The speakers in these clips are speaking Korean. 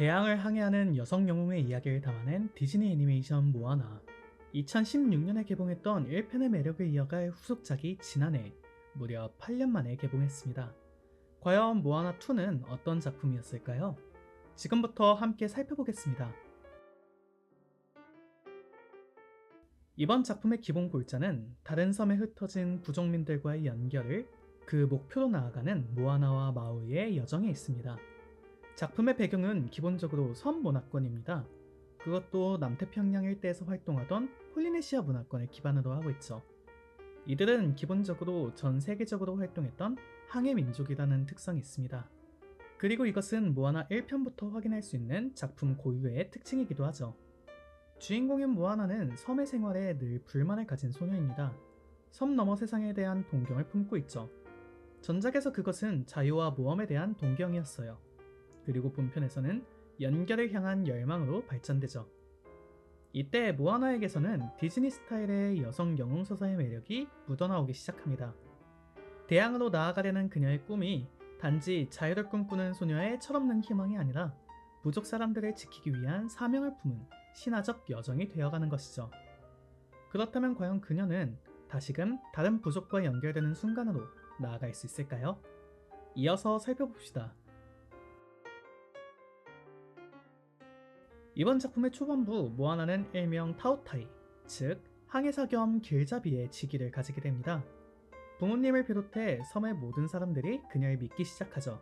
대항을 항해하는 여성 영웅의 이야기를 담아낸 디즈니 애니메이션 모아나. 2016년에 개봉했던 1편의 매력을 이어갈 후속작이 지난해 무려 8년 만에 개봉했습니다. 과연 모아나2는 어떤 작품이었을까요? 지금부터 함께 살펴보겠습니다. 이번 작품의 기본 골자는 다른 섬에 흩어진 부족민들과의 연결을 그 목표로 나아가는 모아나와 마우이의 여정에 있습니다. 작품의 배경은 기본적으로 섬 문화권입니다. 그것도 남태평양 일대에서 활동하던 폴리네시아 문화권을 기반으로 하고 있죠. 이들은 기본적으로 전 세계적으로 활동했던 항해 민족이라는 특성이 있습니다. 그리고 이것은 모아나 1편부터 확인할 수 있는 작품 고유의 특징이기도 하죠. 주인공인 모아나는 섬의 생활에 늘 불만을 가진 소녀입니다. 섬 너머 세상에 대한 동경을 품고 있죠. 전작에서 그것은 자유와 모험에 대한 동경이었어요. 그리고 본편에서는 연결을 향한 열망으로 발전되죠. 이때 모아나에게서는 디즈니 스타일의 여성 영웅 서사의 매력이 묻어나오기 시작합니다. 대항으로 나아가려는 그녀의 꿈이 단지 자유를 꿈꾸는 소녀의 철없는 희망이 아니라 부족 사람들을 지키기 위한 사명을 품은 신화적 여정이 되어가는 것이죠. 그렇다면 과연 그녀는 다시금 다른 부족과 연결되는 순간으로 나아갈 수 있을까요? 이어서 살펴봅시다. 이번 작품의 초반부 모아나는 일명 타오타이, 즉 항해사 겸 길잡이의 직위를 가지게 됩니다. 부모님을 비롯해 섬의 모든 사람들이 그녀를 믿기 시작하죠.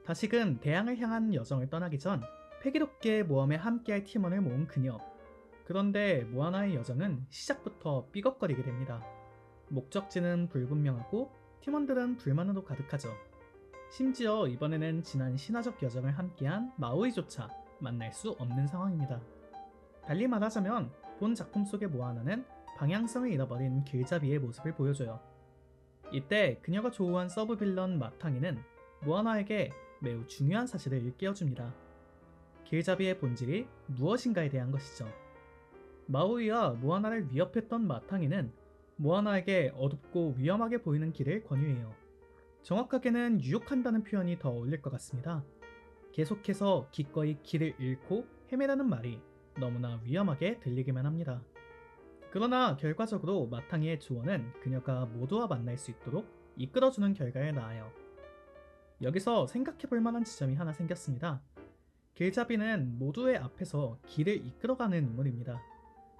다시금 대항을 향한 여정을 떠나기 전 패기롭게 모험에 함께할 팀원을 모은 그녀. 그런데 모아나의 여정은 시작부터 삐걱거리게 됩니다. 목적지는 불분명하고 팀원들은 불만으로 가득하죠. 심지어 이번에는 지난 신화적 여정을 함께한 마우이조차 만날 수 없는 상황입니다. 달리 말하자면 본 작품 속의 모아나는 방향성을 잃어버린 길잡이의 모습을 보여줘요. 이때 그녀가 조우한 서브 빌런 마탕이는 모아나에게 매우 중요한 사실을 일깨워줍니다. 길잡이의 본질이 무엇인가에 대한 것이죠. 마우이와 모아나를 위협했던 마탕이는 모아나에게 어둡고 위험하게 보이는 길을 권유해요. 정확하게는 유혹한다는 표현이 더 어울릴 것 같습니다. 계속해서 기꺼이 길을 잃고 헤매라는 말이 너무나 위험하게 들리기만 합니다. 그러나 결과적으로 마탕이의 조언은 그녀가 모두와 만날 수 있도록 이끌어주는 결과에 나아요. 여기서 생각해볼 만한 지점이 하나 생겼습니다. 길잡이는 모두의 앞에서 길을 이끌어가는 인물입니다.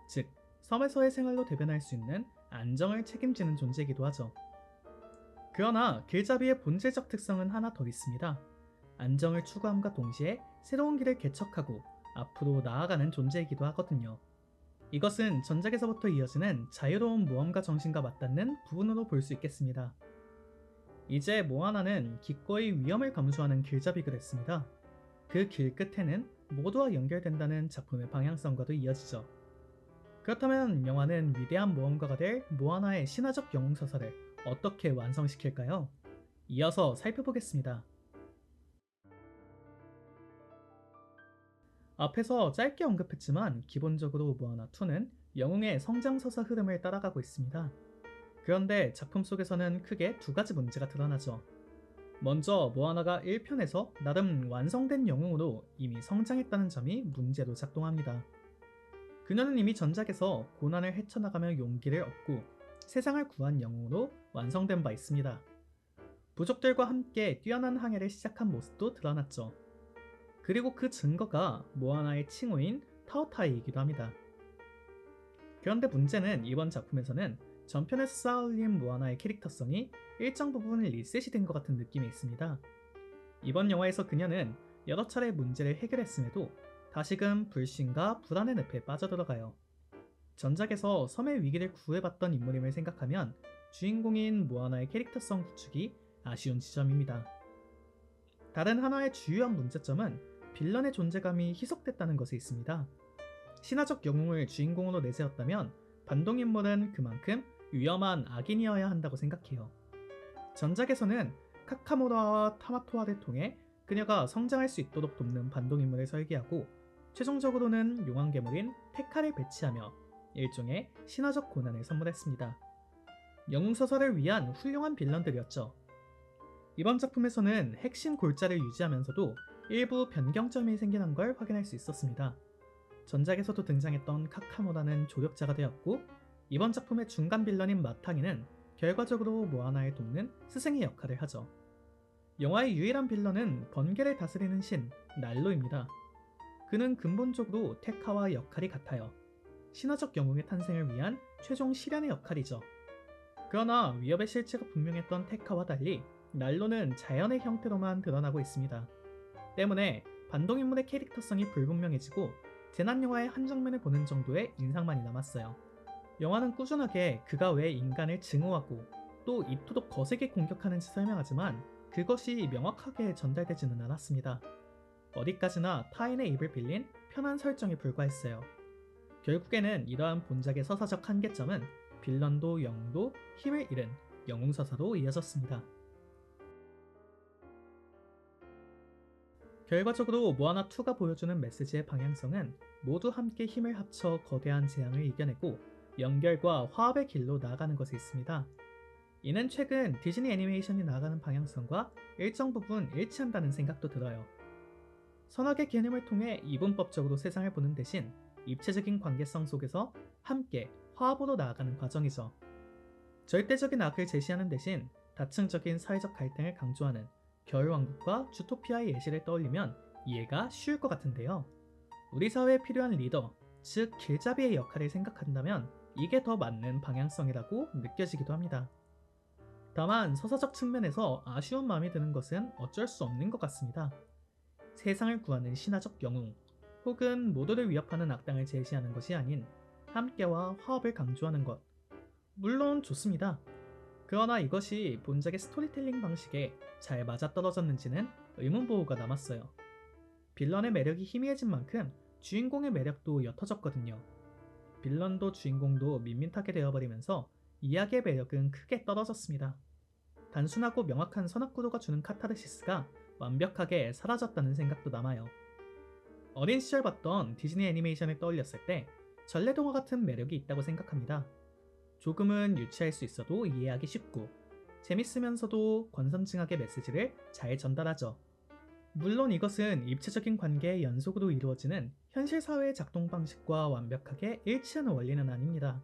즉, 섬에서의 생활로 대변할 수 있는 안정을 책임지는 존재이기도 하죠. 그러나 길잡이의 본질적 특성은 하나 더 있습니다. 안정을 추구함과 동시에 새로운 길을 개척하고 앞으로 나아가는 존재이기도 하거든요. 이것은 전작에서부터 이어지는 자유로운 모험가 정신과 맞닿는 부분으로 볼 수 있겠습니다. 이제 모아나는 기꺼이 위험을 감수하는 길잡이가 됐습니다. 그 길 끝에는 모두와 연결된다는 작품의 방향성과도 이어지죠. 그렇다면 영화는 위대한 모험가가 될 모아나의 신화적 영웅 서사를 어떻게 완성시킬까요? 이어서 살펴보겠습니다. 앞에서 짧게 언급했지만 기본적으로 모아나2는 영웅의 성장서사 흐름을 따라가고 있습니다. 그런데 작품 속에서는 크게 두 가지 문제가 드러나죠. 먼저 모아나가 1편에서 나름 완성된 영웅으로 이미 성장했다는 점이 문제로 작동합니다. 그녀는 이미 전작에서 고난을 헤쳐나가며 용기를 얻고 세상을 구한 영웅으로 완성된 바 있습니다. 부족들과 함께 뛰어난 항해를 시작한 모습도 드러났죠. 그리고 그 증거가 모아나의 칭호인 타오타이이기도 합니다. 그런데 문제는 이번 작품에서는 전편에서 쌓아올린 모아나의 캐릭터성이 일정 부분 리셋이 된 것 같은 느낌이 있습니다. 이번 영화에서 그녀는 여러 차례 문제를 해결했음에도 다시금 불신과 불안의 늪에 빠져들어가요. 전작에서 섬의 위기를 구해봤던 인물임을 생각하면 주인공인 모아나의 캐릭터성 구축이 아쉬운 지점입니다. 다른 하나의 주요한 문제점은 빌런의 존재감이 희석됐다는 것에 있습니다. 신화적 영웅을 주인공으로 내세웠다면 반동인물은 그만큼 위험한 악인이어야 한다고 생각해요. 전작에서는 카카무라와 타마토아를 통해 그녀가 성장할 수 있도록 돕는 반동인물을 설계하고 최종적으로는 용왕괴물인 테카를 배치하며 일종의 신화적 고난을 선물했습니다. 영웅서사를 위한 훌륭한 빌런들이었죠. 이번 작품에서는 핵심 골자를 유지하면서도 일부 변경점이 생겨난 걸 확인할 수 있었습니다. 전작에서도 등장했던 카카모라는 조력자가 되었고, 이번 작품의 중간 빌런인 마탕이는 결과적으로 모아나를 돕는 스승의 역할을 하죠. 영화의 유일한 빌런은 번개를 다스리는 신 날로입니다. 그는 근본적으로 테카와 역할이 같아요. 신화적 영웅의 탄생을 위한 최종 실현의 역할이죠. 그러나 위협의 실체가 분명했던 테카와 달리 날로는 자연의 형태로만 드러나고 있습니다. 때문에 반동인물의 캐릭터성이 불분명해지고 재난 영화의 한 장면을 보는 정도의 인상만이 남았어요. 영화는 꾸준하게 그가 왜 인간을 증오하고 또 이토록 거세게 공격하는지 설명하지만 그것이 명확하게 전달되지는 않았습니다. 어디까지나 타인의 입을 빌린 편한 설정에 불과했어요. 결국에는 이러한 본작의 서사적 한계점은 빌런도 영웅도 힘을 잃은 영웅서사로 이어졌습니다. 결과적으로 모아나2가 보여주는 메시지의 방향성은 모두 함께 힘을 합쳐 거대한 재앙을 이겨내고 연결과 화합의 길로 나아가는 것에 있습니다. 이는 최근 디즈니 애니메이션이 나아가는 방향성과 일정 부분 일치한다는 생각도 들어요. 선악의 개념을 통해 이분법적으로 세상을 보는 대신 입체적인 관계성 속에서 함께 화합으로 나아가는 과정이죠. 절대적인 악을 제시하는 대신 다층적인 사회적 갈등을 강조하는 겨울왕국과 주토피아의 예시를 떠올리면 이해가 쉬울 것 같은데요. 우리 사회에 필요한 리더, 즉 길잡이의 역할을 생각한다면 이게 더 맞는 방향성이라고 느껴지기도 합니다. 다만 서사적 측면에서 아쉬운 마음이 드는 것은 어쩔 수 없는 것 같습니다. 세상을 구하는 신화적 영웅, 혹은 모두를 위협하는 악당을 제시하는 것이 아닌 함께와 화합을 강조하는 것. 물론 좋습니다. 그러나 이것이 본작의 스토리텔링 방식에 잘 맞아떨어졌는지는 의문보호가 남았어요. 빌런의 매력이 희미해진 만큼 주인공의 매력도 옅어졌거든요. 빌런도 주인공도 밋밋하게 되어버리면서 이야기의 매력은 크게 떨어졌습니다. 단순하고 명확한 선악구도가 주는 카타르시스가 완벽하게 사라졌다는 생각도 남아요. 어린 시절 봤던 디즈니 애니메이션을 떠올렸을 때 전래동화 같은 매력이 있다고 생각합니다. 조금은 유치할 수 있어도 이해하기 쉽고 재밌으면서도 권선징악의 메시지를 잘 전달하죠. 물론 이것은 입체적인 관계의 연속으로 이루어지는 현실 사회의 작동 방식과 완벽하게 일치하는 원리는 아닙니다.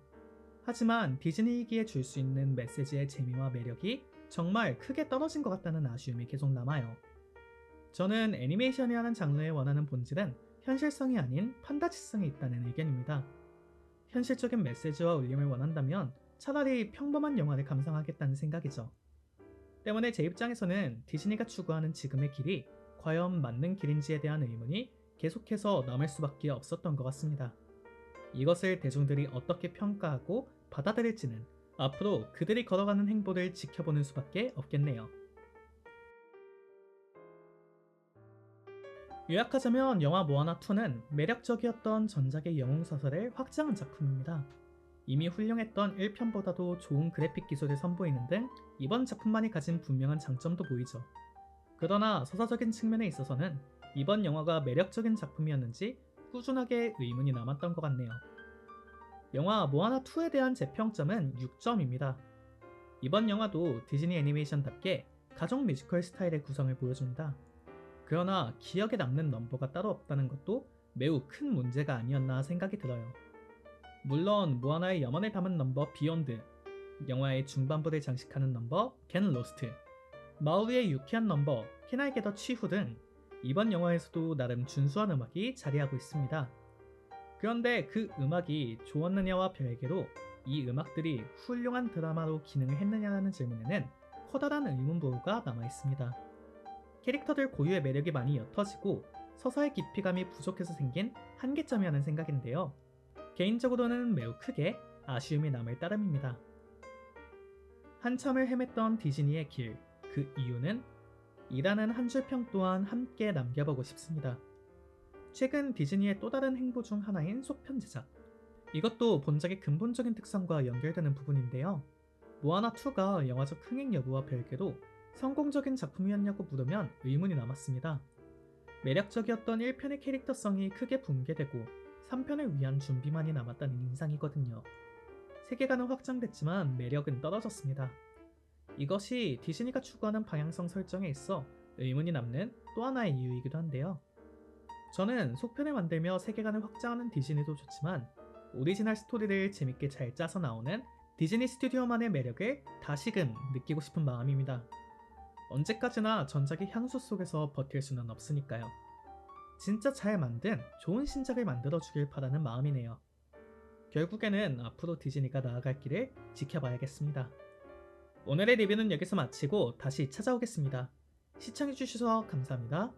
하지만 디즈니이기에 줄 수 있는 메시지의 재미와 매력이 정말 크게 떨어진 것 같다는 아쉬움이 계속 남아요. 저는 애니메이션이라는 장르에 원하는 본질은 현실성이 아닌 판타지성이 있다는 의견입니다. 현실적인 메시지와 울림을 원한다면 차라리 평범한 영화를 감상하겠다는 생각이죠. 때문에 제 입장에서는 디즈니가 추구하는 지금의 길이 과연 맞는 길인지에 대한 의문이 계속해서 남을 수밖에 없었던 것 같습니다. 이것을 대중들이 어떻게 평가하고 받아들일지는 앞으로 그들이 걸어가는 행보를 지켜보는 수밖에 없겠네요. 요약하자면 영화 모아나2는 매력적이었던 전작의 영웅서사를 확장한 작품입니다. 이미 훌륭했던 1편보다도 좋은 그래픽 기술을 선보이는 등 이번 작품만이 가진 분명한 장점도 보이죠. 그러나 서사적인 측면에 있어서는 이번 영화가 매력적인 작품이었는지 꾸준하게 의문이 남았던 것 같네요. 영화 모아나2에 대한 제 평점은 6점입니다. 이번 영화도 디즈니 애니메이션답게 가족 뮤지컬 스타일의 구성을 보여줍니다. 그러나 기억에 남는 넘버가 따로 없다는 것도 매우 큰 문제가 아니었나 생각이 들어요. 물론 모아나의 염원을 담은 넘버 비욘드, 영화의 중반부를 장식하는 넘버 겐 로스트, 마우리의 유쾌한 넘버 Can I Get a 치후 등 이번 영화에서도 나름 준수한 음악이 자리하고 있습니다. 그런데 그 음악이 좋았느냐와 별개로 이 음악들이 훌륭한 드라마로 기능을 했느냐라는 질문에는 커다란 의문부호가 남아있습니다. 캐릭터들 고유의 매력이 많이 옅어지고 서사의 깊이감이 부족해서 생긴 한계점이라는 생각인데요. 개인적으로는 매우 크게 아쉬움이 남을 따름입니다. 한참을 헤맸던 디즈니의 길, 그 이유는 이라는 한 줄 평 또한 함께 남겨보고 싶습니다. 최근 디즈니의 또 다른 행보 중 하나인 속편 제작. 이것도 본작의 근본적인 특성과 연결되는 부분인데요. 모아나2가 영화적 흥행 여부와 별개로 성공적인 작품이었냐고 물으면 의문이 남았습니다. 매력적이었던 1편의 캐릭터성이 크게 붕괴되고 3편을 위한 준비만이 남았다는 인상이거든요. 세계관은 확장됐지만 매력은 떨어졌습니다. 이것이 디즈니가 추구하는 방향성 설정에 있어 의문이 남는 또 하나의 이유이기도 한데요. 저는 속편을 만들며 세계관을 확장하는 디즈니도 좋지만 오리지널 스토리를 재밌게 잘 짜서 나오는 디즈니 스튜디오만의 매력을 다시금 느끼고 싶은 마음입니다. 언제까지나 전작의 향수 속에서 버틸 수는 없으니까요. 진짜 잘 만든 좋은 신작을 만들어주길 바라는 마음이네요. 결국에는 앞으로 디즈니가 나아갈 길을 지켜봐야겠습니다. 오늘의 리뷰는 여기서 마치고 다시 찾아오겠습니다. 시청해주셔서 감사합니다.